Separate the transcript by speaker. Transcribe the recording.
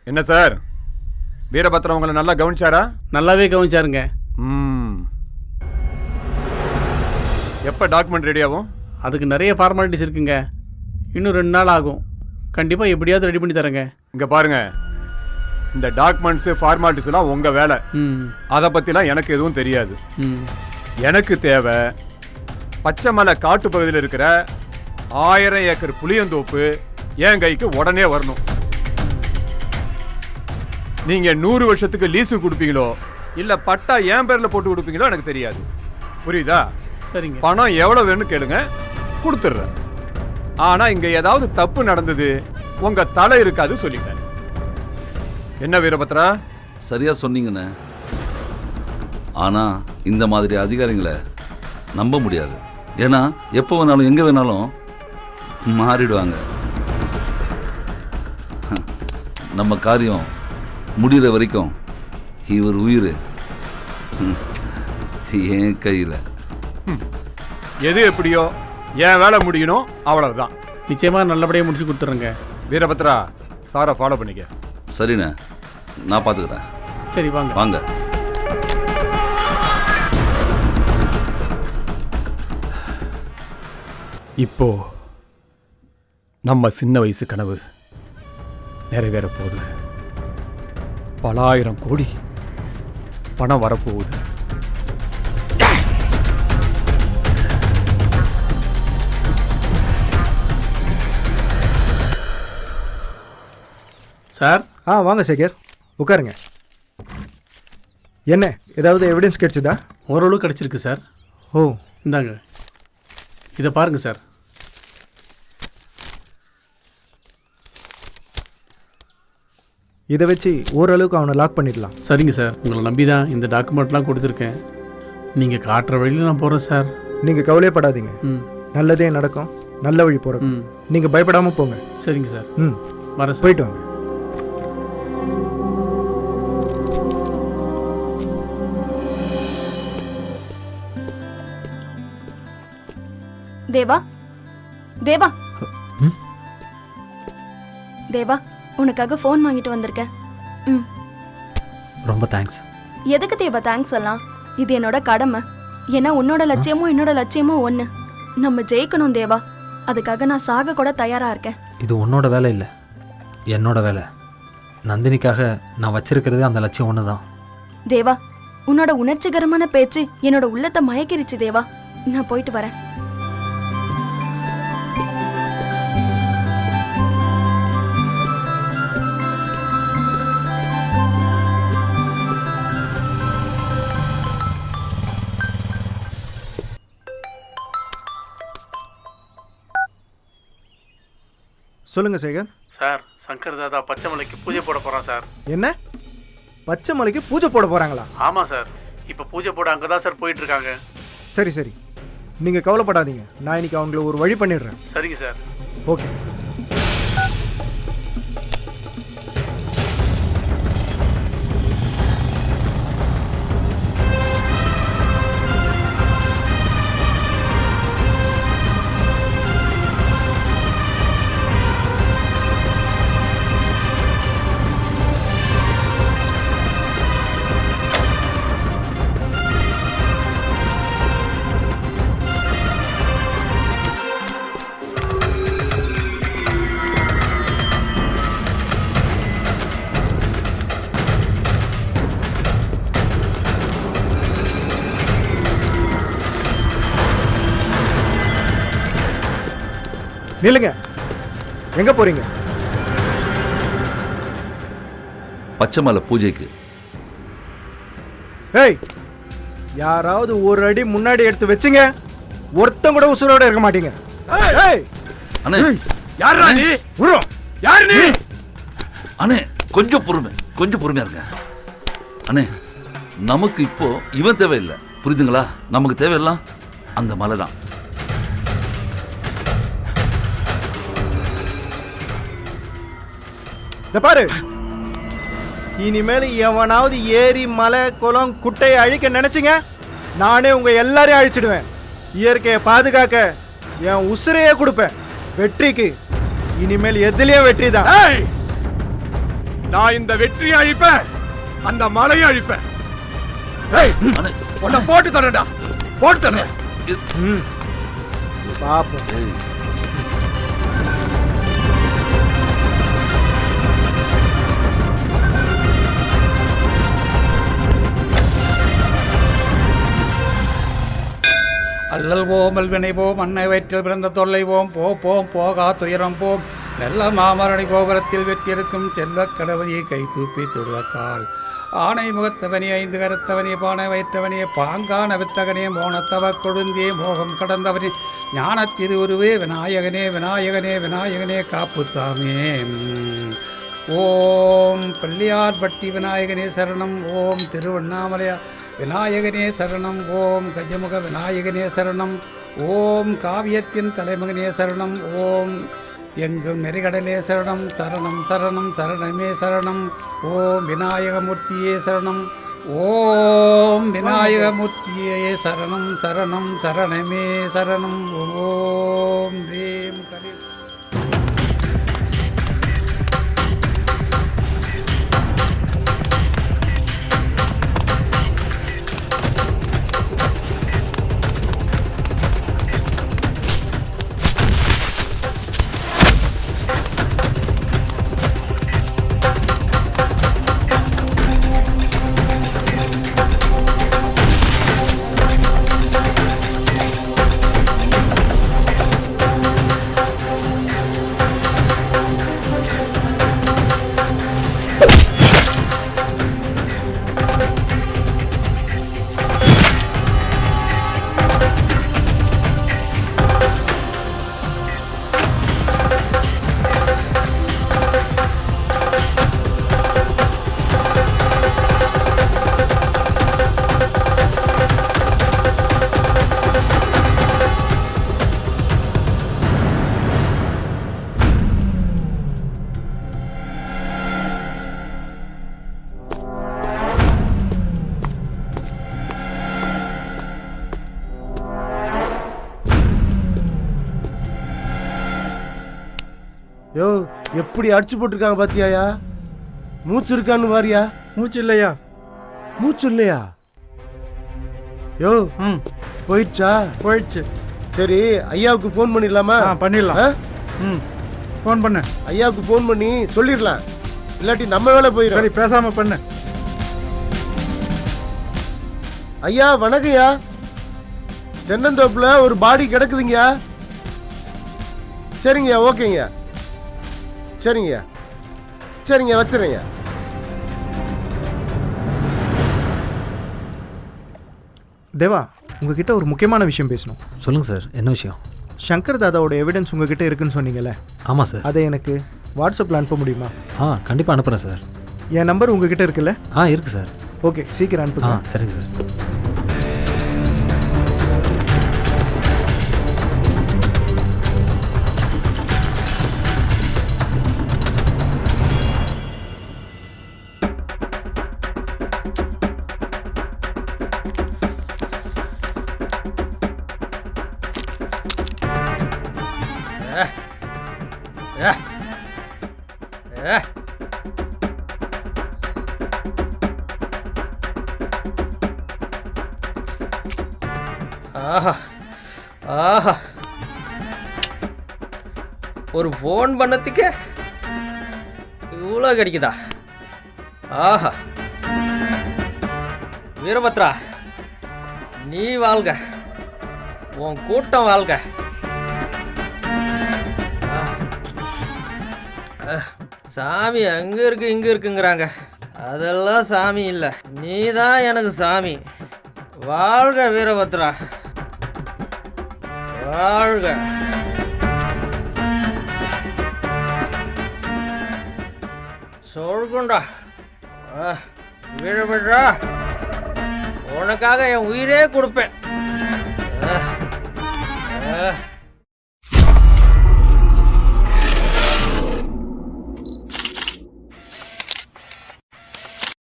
Speaker 1: என்ன சார், வீரபத்ரம் உங்களை நல்லா கவனிச்சாரா?
Speaker 2: நல்லாவே கவனிச்சாருங்க.
Speaker 1: எப்போ டாக்குமெண்ட் ரெடி ஆகும்?
Speaker 2: அதுக்கு நிறைய ஃபார்மாலிட்டிஸ் இருக்குங்க. இன்னும் 2 நாள் ஆகும். கண்டிப்பாக எப்படியாவது ரெடி பண்ணி தரேங்க.
Speaker 1: இங்கே பாருங்க, இந்த டாக்குமெண்ட்ஸு ஃபார்மாலிட்டிஸ் எல்லாம் உங்கள் வேலை. அதை பற்றிலாம் எனக்கு எதுவும் தெரியாது. எனக்கு தேவை பச்சைமலை காட்டு பகுதியில் இருக்கிற 1000 ஏக்கர் புளியந்தோப்பு என் கைக்கு உடனே வரணும். நீங்க 100 வருஷத்துக்கு லீஸு கொடுப்பீங்களோ இல்ல பட்டா என் பேர்ல போட்டு கொடுப்பீங்களோ எனக்கு தெரியாது. புரியுதா?
Speaker 2: சரிங்க.
Speaker 1: பணம் எவ்வளவு வேணும்னு கேளுங்க, கொடுத்துட்றேன். ஆனா இங்க ஏதாவது தப்பு நடந்தது உங்க தலை இருக்காது சொல்லிட்டேன். என்ன வீரபத்ரா?
Speaker 3: சரியா சொன்னீங்கண்ணே. ஆனா இந்த மாதிரி அதிகாரிகளை நம்ப முடியாது. ஏன்னா எப்போ வேணாலும் எங்க வேணாலும் மாறிடுவாங்க. நம்ம காரியம் முடிகிற வரைக்கும் இவர் உயிர் என் கையில்.
Speaker 1: எது எப்படியோ என் வேலை முடியணும், அவ்வளவுதான்.
Speaker 2: நிச்சயமா நல்லபடியாக முடிச்சு கொடுத்துறேங்க.
Speaker 1: வீரபத்ரா, சாரை ஃபாலோ பண்ணிக்க.
Speaker 3: சரிண்ணே, நான் பார்த்துக்கிறேன்.
Speaker 2: சரி வாங்க
Speaker 3: வாங்க.
Speaker 1: இப்போ நம்ம சின்ன வயசு கனவு நிறைவேற போகுது. பல 1000 கோடி பணம் வரப்போகுது.
Speaker 2: சார்.
Speaker 4: வாங்க சேகர், உட்காருங்க. என்ன, ஏதாவது எவிடன்ஸ் கிடைச்சதா?
Speaker 2: ஓரளவு கிடச்சிருக்கு சார்.
Speaker 4: ஓ,
Speaker 2: இந்தாங்க, இதை பாருங்கள் சார்.
Speaker 4: இதை வச்சு ஓரளவுக்கு அவனை லாக் பண்ணிடலாம்.
Speaker 2: சரிங்க சார், உங்களை நம்பி தான் இந்த டாக்குமெண்ட்லாம் கொடுத்துருக்கேன். நீங்கள் காட்டுற வழியில் நான் போகிறேன் சார்.
Speaker 4: நீங்கள் கவலைப்படாதீங்க, நல்லதே நடக்கும். நல்ல வழி போகிறோம். நீங்கள் பயப்படாமல் போங்க.
Speaker 2: சரிங்க சார். வரேன் சார்.
Speaker 4: போயிட்டு வாங்க.
Speaker 5: தேவா, தேவா, தேவா, உனக்காக ஃபோன் வாங்கிட்டு வந்திருக்கேன்.
Speaker 6: ரொம்ப தேங்க்ஸ்.
Speaker 5: எதுக்கு தேவா தேங்க்ஸ் எல்லாம்? இது என்னோட கடமை. ஏன்னா உன்னோட லட்சியமும் என்னோட லட்சியமும் ஒன்று. நம்ம ஜெயிக்கணும் தேவா. அதுக்காக நான் சாக கூட தயாரா இருக்கேன்.
Speaker 6: இது உன்னோட வேலை இல்லை, என்னோட வேலை. நந்தினிக்காக நான் வச்சிருக்கிறதே அந்த லட்சியம் ஒன்று தான்.
Speaker 5: தேவா, உன்னோட உணர்ச்சிகரமான பேச்சு என்னோட உள்ளத்தை மயக்கிருச்சு தேவா. நான் போயிட்டு வரேன்.
Speaker 4: சொல்லுங்க சேகர்.
Speaker 2: சார், சங்கர் தாதா பச்சைமலைக்கு பூஜை போட போகிறான் சார்.
Speaker 4: என்ன, பச்சை மலைக்கு பூஜை போட போகிறாங்களா?
Speaker 2: ஆமாம் சார், இப்போ பூஜை போட அங்கே தான் சார் போயிட்டுருக்காங்க.
Speaker 4: சரி சரி, நீங்கள் கவலைப்படாதீங்க. நான் இன்னைக்கு அவங்கள ஒரு வழி பண்ணிடுறேன்.
Speaker 2: சரிங்க சார்.
Speaker 4: ஓகே. நில்லுங்க, எங்க போறீங்க?
Speaker 3: பச்சைமலை பூஜைக்கு.
Speaker 4: ஏய், யாராவது ஒரு அடி முன்னாடி எடுத்து வச்சுங்க, ஒருத்தன் கூட உசுரோட இருக்க மாட்டீங்க. ஏய்
Speaker 3: அண்ணே,
Speaker 1: யாரா நீ? யாரு நீ?
Speaker 3: அண்ணே கொஞ்சம் பொறுமையா இருங்க. அண்ணே, நமக்கு இப்போ இவன் தேவையில்லை, புரியுதுங்களா? நமக்கு தேவையில்லாம் அந்த மலை தான்.
Speaker 4: இந்த பாரு, இனிமேல் எவனாவது ஏரி மலை குளம் குட்டையை அழிக்க நினைச்சிங்க, நானே உங்க எல்லாரையும் அழிச்சிடுவேன். இயற்கையை பாதுகாக்க என் உசுரையே கொடுப்பேன். வெற்றிக்கு இனிமேல் எதுலயும் வெற்றி தான்.
Speaker 1: நான் இந்த வெற்றியை அழிப்பேன், அந்த மலையை அழிப்பேன். ஏய்,
Speaker 3: அண்ணே
Speaker 1: உன்னை போட்டு தரேன்டா, போட்டு தரேன்.
Speaker 4: பாப்போம்.
Speaker 3: ஏய்,
Speaker 2: அல்லல் போம் அல்வினை போம் அன்னை வயிற்றில் பிறந்த தொல்லை போம் போம் போகா துயரம் போம் நல்ல மாமரணி கோபுரத்தில் வெற்றிருக்கும் செல்வக் கடவுளியை கை தூப்பி தொடுவக்கால் ஆனை முகத்தவனே ஐந்து கருத்தவனே பானை வயிற்றவனே பாங்கான வித்தகனே மோனத்தவ கொழுந்தே மோகம் கடந்தவனே ஞான திருவுருவே விநாயகனே விநாயகனே விநாயகனே காப்புத்தாமே. ஓம் பிள்ளையார்பட்டி விநாயகனே சரணம். ஓம் திருவண்ணாமலையா விநாயகனே சரணம். ஓம் கஜமுக விநாயகனே சரணம். ஓம் காவியத்தின் தலைமகனே சரணம். ஓம் எங்கும் நெறிகடலே சரணம். சரணம் சரணம் சரணமே சரணம். ஓம் விநாயகமூர்த்தியே சரணம். ஓம் விநாயகமூர்த்தியே சரணம். சரணம் சரணமே சரணம். ஓம் ரீம் கரி.
Speaker 7: யோ எப்படி அடிச்சு போட்டிருக்காங்க பாத்தியாயா? மூச்சு இருக்கான்னு பாரியா?
Speaker 4: மூச்சு இல்லையா?
Speaker 7: மூச்சு இல்லையா? யோ போயிடுச்சா?
Speaker 4: போயிடுச்சு.
Speaker 7: சரி ஐயாவுக்கு ஃபோன் பண்ணிடலாமா?
Speaker 4: பண்ணிடலாம். ஃபோன் பண்ணு.
Speaker 7: ஐயாவுக்கு ஃபோன் பண்ணி சொல்லிடலாம், இல்லாட்டி நம்ம வேலை போயிடும்.
Speaker 4: சரி பேசாம பண்ணு.
Speaker 7: ஐயா வணக்கம்யா. தென்னந்தோப்புல ஒரு பாடி கிடக்குதுங்கய்யா. சரிங்கய்யா, ஓகேங்க. சரிங்கய்யா, சரிங்க, வச்சுறேங்க.
Speaker 4: தேவா, உங்ககிட்ட ஒரு முக்கியமான விஷயம் பேசணும்.
Speaker 6: சொல்லுங்கள் சார், என்ன விஷயம்?
Speaker 4: சங்கர் தாதாவோட எவிடன்ஸ் உங்ககிட்ட இருக்குன்னு சொன்னீங்கல்ல?
Speaker 6: ஆமாம் சார்.
Speaker 4: அதை எனக்கு வாட்ஸ்அப்பில் அனுப்ப முடியுமா?
Speaker 6: கண்டிப்பாக அனுப்புகிறேன் சார்.
Speaker 4: என் நம்பர் உங்ககிட்ட இருக்குல்ல?
Speaker 6: இருக்குது சார்.
Speaker 4: ஓகே, சீக்கிரம் அனுப்புங்க.
Speaker 6: சரிங்க சார்.
Speaker 8: ஆஹா ஆஹா, ஒரு ஃபோன் பண்ணதுக்கு இவ்வளோ கிடைக்குதா? ஆஹா, வீரபத்ரா நீ வாழ்க, உன் கூட்டம் வாழ்க. சாமி அங்கே இருக்கு இங்கே இருக்குங்கிறாங்க, அதெல்லாம் சாமி இல்லை, நீ தான் எனக்கு சாமி. வாழ்க வீரபத்ரா, வாழ்க. சொல்குண்டா வீரபத்ரா, உனக்காக என் உயிரே கொடுப்பேன்.